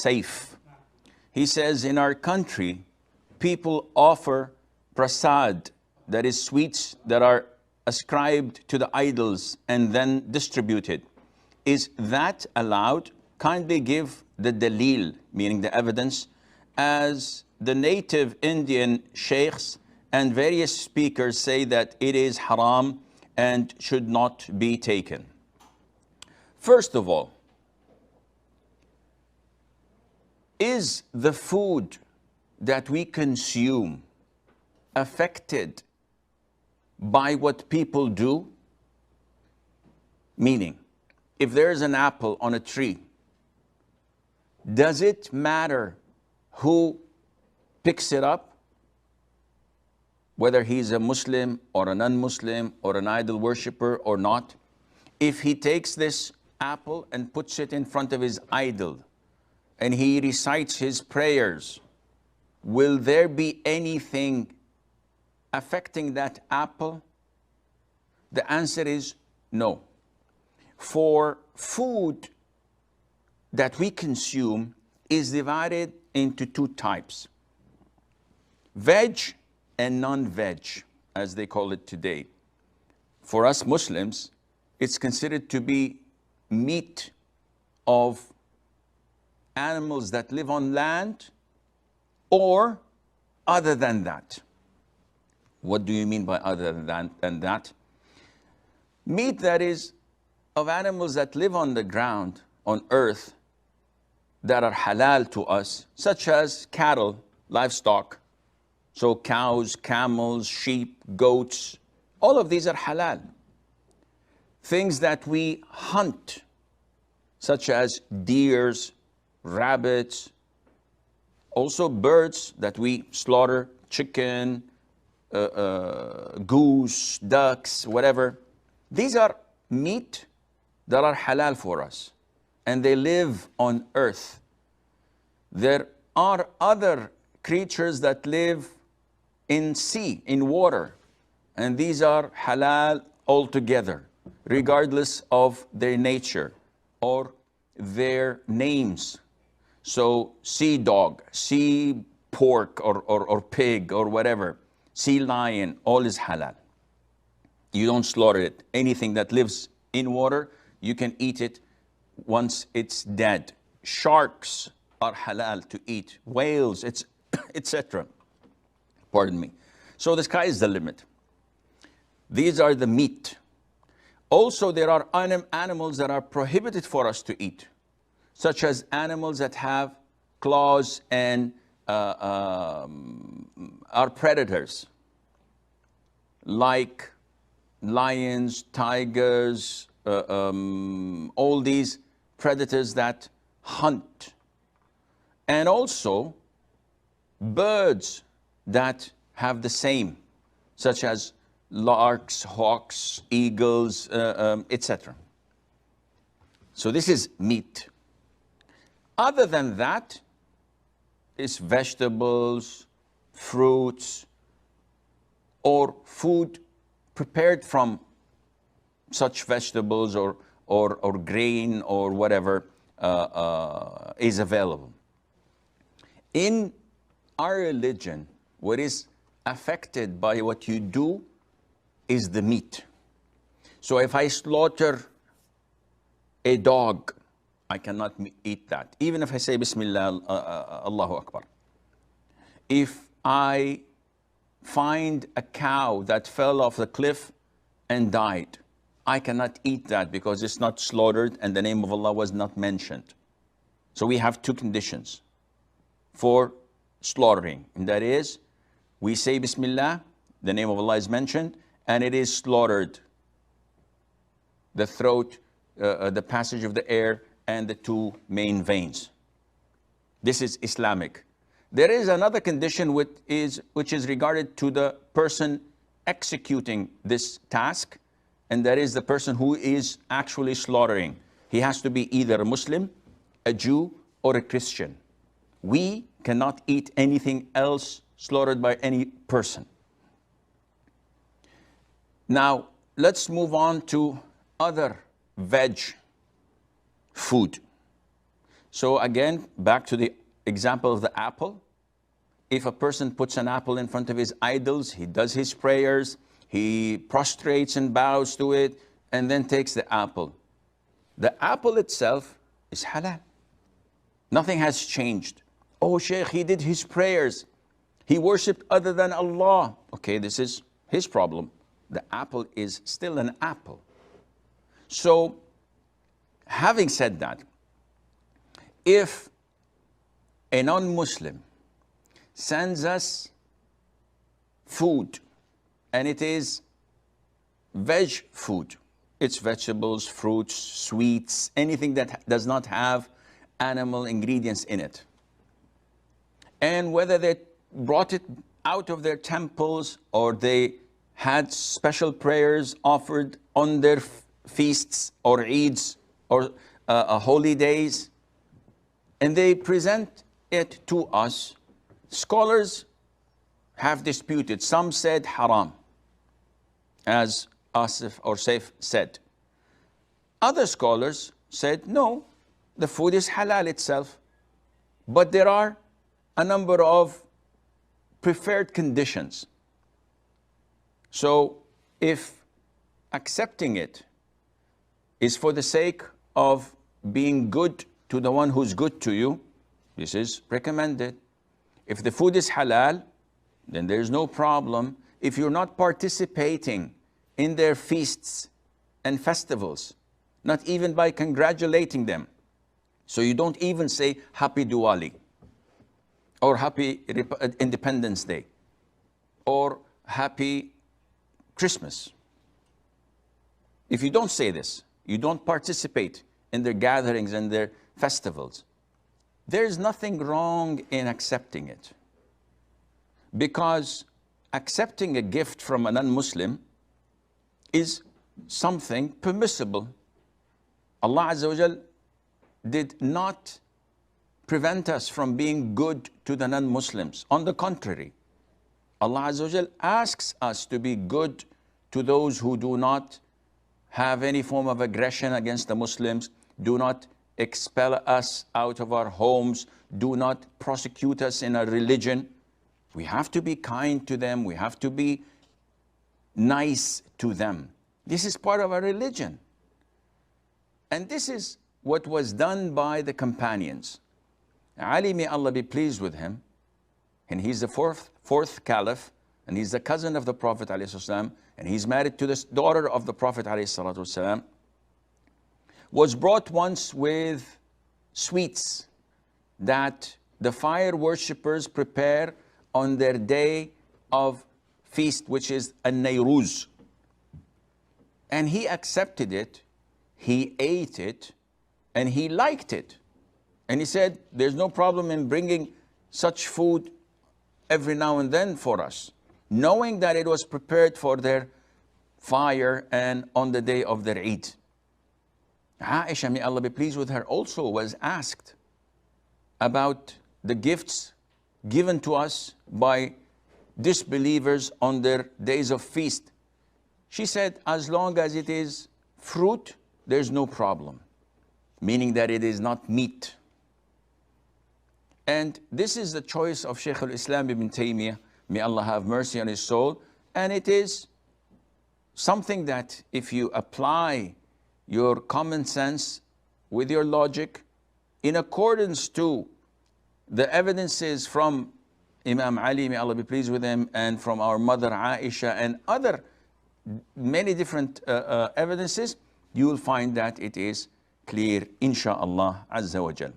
safe. He says, in our country, people offer Prasad, that is sweets that are ascribed to the idols and then distributed. Is that allowed? Kindly give the dalil, meaning the evidence, as the native Indian sheikhs and various speakers say that it is haram and should not be taken. First of all, is the food that we consume affected by what people do? Meaning, if there's an apple on a tree, does it matter who picks it up? Whether he's a Muslim or a non-Muslim or an idol worshiper or not? If he takes this apple and puts it in front of his idol and he recites his prayers, will there be anything affecting that apple? The answer is no. For food that we consume is divided into two types: veg and non-veg, as they call it today. For us Muslims, it's considered to be meat of animals that live on land or other than that. What do you mean by other than that? Meat that is of animals that live on the ground, on earth, that are halal to us, such as cattle, livestock. So cows, camels, sheep, goats, all of these are halal. Things that we hunt, such as deers, rabbits, also birds that we slaughter, chicken, goose, ducks, whatever. These are meat that are halal for us, and they live on earth. There are other creatures that live in sea, in water, and these are halal altogether, regardless of their nature or their names. So sea dog, sea pork or pig or whatever, sea lion, all is halal. You don't slaughter it. Anything that lives in water, you can eat it once it's dead. Sharks are halal to eat. Whales, etc. Pardon me. So the sky is the limit. These are the meat. Also, there are animals that are prohibited for us to eat, such as animals that have claws and are predators, like lions, tigers, all these predators that hunt. And also birds that have the same, such as larks, hawks, eagles, etc. So this is meat. Other than that, it's vegetables, fruits, or food prepared from such vegetables or grain or whatever is available. In our religion, what is affected by what you do is the meat. So if I slaughter a dog, I cannot eat that, even if I say Bismillah, Allahu Akbar. If I find a cow that fell off the cliff and died, I cannot eat that because it's not slaughtered and the name of Allah was not mentioned. So we have two conditions for slaughtering, and that is, we say Bismillah, the name of Allah is mentioned, and it is slaughtered. The throat, the passage of the air, and the two main veins. This is Islamic. There is another condition which is regarded to the person executing this task, and that is the person who is actually slaughtering. He has to be either a Muslim, a Jew, or a Christian. We cannot eat anything else slaughtered by any person. Now, let's move on to other veg food. So again, back to the example of the apple. If a person puts an apple in front of his idols, he does his prayers, he prostrates and bows to it, and then takes the apple. The apple itself is halal. Nothing has changed. Oh, Sheikh, he did his prayers. He worshipped other than Allah. Okay, this is his problem. The apple is still an apple. So, having said that, if a non-Muslim sends us food, and it is veg food, it's vegetables, fruits, sweets, anything that does not have animal ingredients in it. And whether they brought it out of their temples or they had special prayers offered on their feasts or Eids or holy days, and they present it to us, scholars have disputed. Some said haram, as Asif or Saif said. Other scholars said, no, the food is halal itself, but there are a number of preferred conditions. So if accepting it is for the sake of being good to the one who's good to you, this is recommended. If the food is halal, then there's no problem. If you're not participating in their feasts and festivals, not even by congratulating them, so you don't even say Happy Diwali, or Happy Independence Day, or Happy Christmas. If you don't say this, you don't participate in their gatherings and their festivals, there's nothing wrong in accepting it. Because accepting a gift from a non-Muslim is something permissible. Allah Azza wa Jal did not prevent us from being good to the non-Muslims. On the contrary, Allah Azza wa Jal asks us to be good to those who do not have any form of aggression against the Muslims, do not expel us out of our homes, do not prosecute us in our religion. We have to be kind to them. We have to be nice to them. This is part of our religion. And this is what was done by the companions. Ali, may Allah be pleased with him, and he's the fourth caliph, and he's the cousin of the Prophet ﷺ, and he's married to the daughter of the Prophet ﷺ, was brought once with sweets that the fire worshippers prepare on their day of feast, which is a Nayruz. And he accepted it, he ate it, and he liked it. And he said, there's no problem in bringing such food every now and then for us, knowing that it was prepared for their fire and on the day of their Eid. Aisha, may Allah be pleased with her, also was asked about the gifts given to us by disbelievers on their days of feast. She said, as long as it is fruit, there's no problem, meaning that it is not meat. And this is the choice of Shaykh al-Islam ibn Taymiyyah, may Allah have mercy on his soul, and it is something that if you apply your common sense with your logic in accordance to the evidences from Imam Ali, may Allah be pleased with him, and from our mother Aisha and other many different evidences, you will find that it is clear, insha'Allah Azza wa Jal.